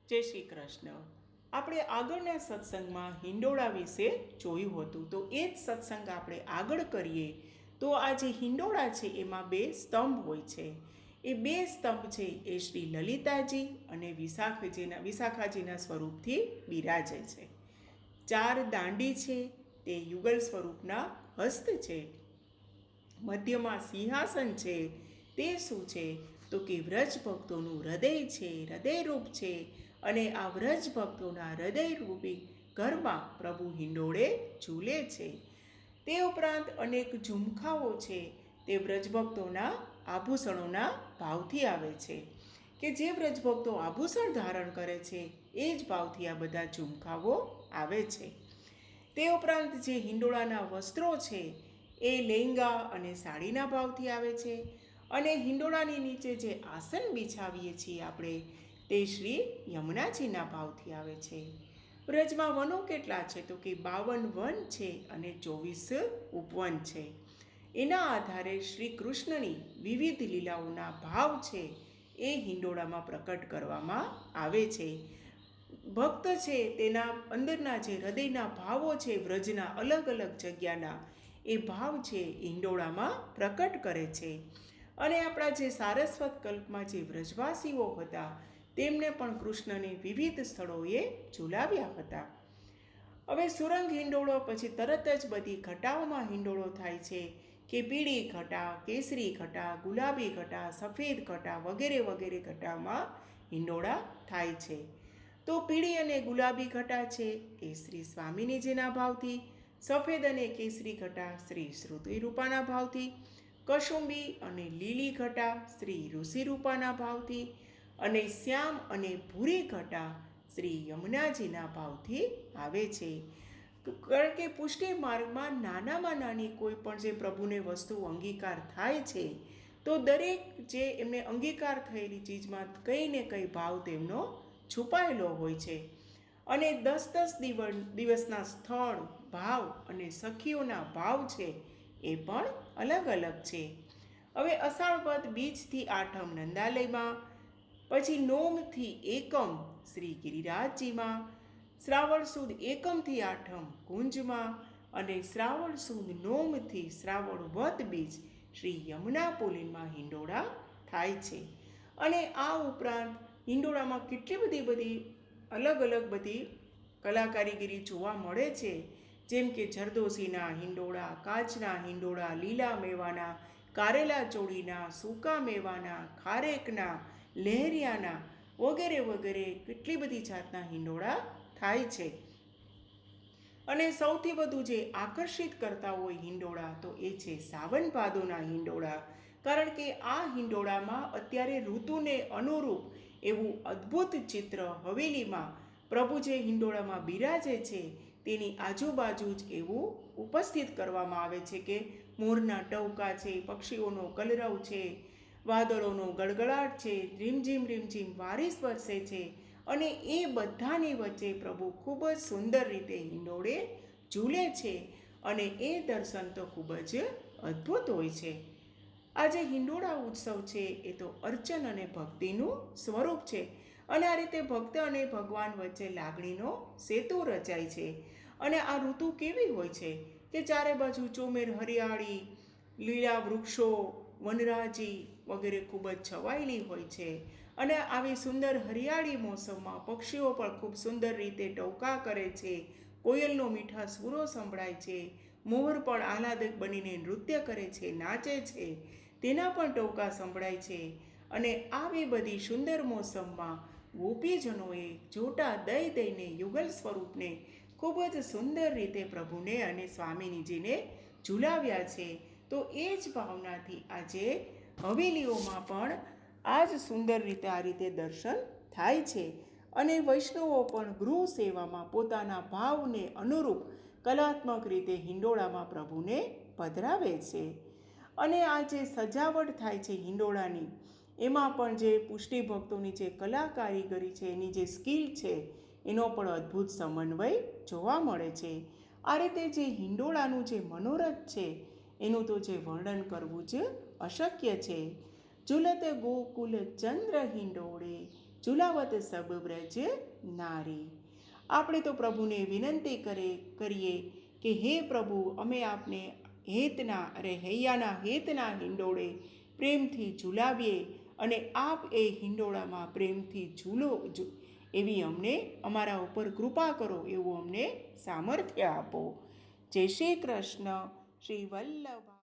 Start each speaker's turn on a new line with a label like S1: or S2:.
S1: જય શ્રી કૃષ્ણ. આપણે આગળના સત્સંગમાં હિંડોળા વિશે જોયું હતું, તો એ જ સત્સંગ આપણે આગળ કરીએ. તો આ જે હિંડોળા છે એમાં બે સ્તંભ હોય છે. એ બે સ્તંભ છે એ શ્રી લલિતાજી અને વિશાખાજીના સ્વરૂપથી બિરાજે છે. ચાર દાંડી છે તે યુગલ સ્વરૂપના હસ્ત છે. મધ્યમાં સિંહાસન છે. તે શું છે? તો કે વ્રજ ભક્તોનું હૃદય છે, હૃદયરૂપ છે. અને આ વ્રજ ભક્તોના હૃદયરૂપી ઘરમાં પ્રભુ હિંડોળે ઝૂલે છે. તે ઉપરાંત અનેક ઝુમખાઓ છે તે વ્રજભક્તોના આભૂષણોના ભાવથી આવે છે, કે જે વ્રજભક્તો આભૂષણ ધારણ કરે છે એ જ ભાવથી આ બધા ઝુમખાઓ આવે છે. તે ઉપરાંત જે હિંડોળાના વસ્ત્રો છે એ લહેંગા અને સાડીના ભાવથી આવે છે. અને હિંડોળાની નીચે જે આસન બિછાવીએ છીએ આપણે, તે શ્રી યમુનાજીના ભાવથી આવે છે. વ્રજમાં વનો કેટલા છે? તો કે 52 વન છે અને 24 ઉપવન છે. એના આધારે શ્રી કૃષ્ણની વિવિધ લીલાઓના ભાવ છે એ હિંડોળામાં પ્રકટ કરવામાં આવે છે. ભક્ત છે તેના અંદરના જે હૃદયના ભાવો છે, વ્રજના અલગ અલગ જગ્યાના, એ ભાવ છે હિંડોળામાં પ્રકટ કરે છે. અને આપણા જે સારસ્વત કલ્પમાં જે વ્રજવાસીઓ હતા તેમને પણ કૃષ્ણને વિવિધ સ્થળોએ ઝુલાવ્યા હતા. હવે સુરંગ હિંડોળો પછી તરત જ બધી ઘટાઓમાં હિંડોળો થાય છે, કે પીળી ઘટા, કેસરી ઘટા, ગુલાબી ઘટા, સફેદ ઘટા વગેરે વગેરે ઘટામાં હિંડોળા થાય છે. તો પીળી અને ગુલાબી ઘટા છે એ શ્રી સ્વામિનીજીના ભાવથી, સફેદ અને કેસરી ઘટા શ્રી શ્રુતિરૂપાના ભાવથી, કશુંબી અને લીલી ઘટા શ્રી ઋષિરૂપાના ભાવથી, અને શ્યામ અને ભૂરી ઘટા શ્રી યમુનાજીના ભાવથી આવે છે. કારણ કે પુષ્ટિ માર્ગમાં નાનામાં નાની કોઈ પણ જે પ્રભુને વસ્તુ અંગીકાર થાય છે, તો દરેક જે એમને અંગીકાર થયેલી ચીજમાં કંઈ ને કંઈ ભાવ તેમનો છુપાયેલો હોય છે. અને 10 દિવસના સ્થળ, ભાવ અને સખીઓના ભાવ છે એ પણ અલગ અલગ છે. હવે અષાઢ વદ બીજથી આઠમ નંદાલયમાં, પછી નોમથી એકમ શ્રી ગિરિરાજજીમાં, શ્રાવણ સુદ એકમથી આઠમ કુંજમાં, અને શ્રાવણ સુદ નોમથી શ્રાવણ વદ બીજ શ્રી યમુના પુલીનમાં હિંડોળા થાય છે. અને આ ઉપરાંત હિંડોળામાં કેટલી બધી અલગ અલગ બધી કલાકારીગરી જોવા મળે છે. જેમ કે જરદોશીના હિંડોળા, કાચના હિંડોળા, લીલા મેવાના, કારેલા ચોળીના, સૂકા મેવાના, ખારેકના, લહેરિયાના વગેરે વગેરે કેટલી બધી જાતના હિંડોળા થાય છે. અને સૌથી વધુ જે આકર્ષિત કરતા હોય હિંડોળા, તો એ છે સાવન ભાદોના હિંડોળા. કારણ કે આ હિંડોળામાં અત્યારે ઋતુને અનુરૂપ એવું અદ્ભુત ચિત્ર હવેલીમાં પ્રભુ જે હિંડોળામાં બિરાજે છે તેની આજુબાજુ જ એવું ઉપસ્થિત કરવામાં આવે છે, કે મોરના ટહુકા છે, પક્ષીઓનો કલરવ છે, વાદળોનો ગળગળાટ છે, રીમઝીમ રીમઝીમ વારિસ વરસે છે. અને એ બધાની વચ્ચે પ્રભુ ખૂબ જ સુંદર રીતે હિંડોળે ઝૂલે છે. અને એ દર્શન તો ખૂબ જ અદ્ભુત હોય છે. આ જે હિંડોળા ઉત્સવ છે એ તો અર્ચન અને ભક્તિનું સ્વરૂપ છે. અને આ રીતે ભક્ત અને ભગવાન વચ્ચે લાગણીનો સેતુ રચાય છે. અને આ ઋતુ કેવી હોય છે? કે ચારે બાજુ ચોમેર હરિયાળી, લીલા વૃક્ષો, વનરાજી વગેરે ખૂબ જ છવાયેલી હોય છે. અને આવી સુંદર હરિયાળી મોસમમાં પક્ષીઓ પણ ખૂબ સુંદર રીતે ટહુકા કરે છે, કોયલનો મીઠા સૂરો સંભળાય છે, મોર પણ આહલાદક બનીને નૃત્ય કરે છે, નાચે છે, તેના પણ ટહુકા સંભળાય છે. અને આવી બધી સુંદર મોસમમાં ગોપીજનોએ જોટા દઈ દઈને યુગલ સ્વરૂપને ખૂબ જ સુંદર રીતે પ્રભુને અને સ્વામિનીજીને ઝુલાવ્યા છે. તો એ જ ભાવનાથી આજે હવેલીઓમાં પણ આ જ સુંદર રીતે આ રીતે દર્શન થાય છે. અને વૈષ્ણવો પણ ગૃહ સેવામાં પોતાના ભાવને અનુરૂપ કલાત્મક રીતે હિંડોળામાં પ્રભુને પધરાવે છે. અને આ જે સજાવટ થાય છે હિંડોળાની, એમાં પણ જે પુષ્ટિ ભક્તોની જે કલા કારીગરી છે, એની જે સ્કિલ છે, એનો પણ અદ્ભુત સમન્વય જોવા મળે છે. આ રીતે જે હિંડોળાનું જે મનોરથ છે એનું તો જે વર્ણન કરવું જ અશક્ય છે. ઝુલત ગોકુલ ચંદ્ર હિંડોળે, ઝુલાવત સબ બ્રજ નારી. આપણે તો પ્રભુને વિનંતી કરીએ કે હે પ્રભુ, અમે આપને હૈયાના હેતના હિંડોળે પ્રેમથી ઝુલાવીએ અને આપ એ હિંડોળામાં પ્રેમથી ઝૂલો એવી અમને અમારા ઉપર કૃપા કરો, એવું અમને સામર્થ્ય આપો. જય શ્રી કૃષ્ણ. શ્રી વલ્લભ.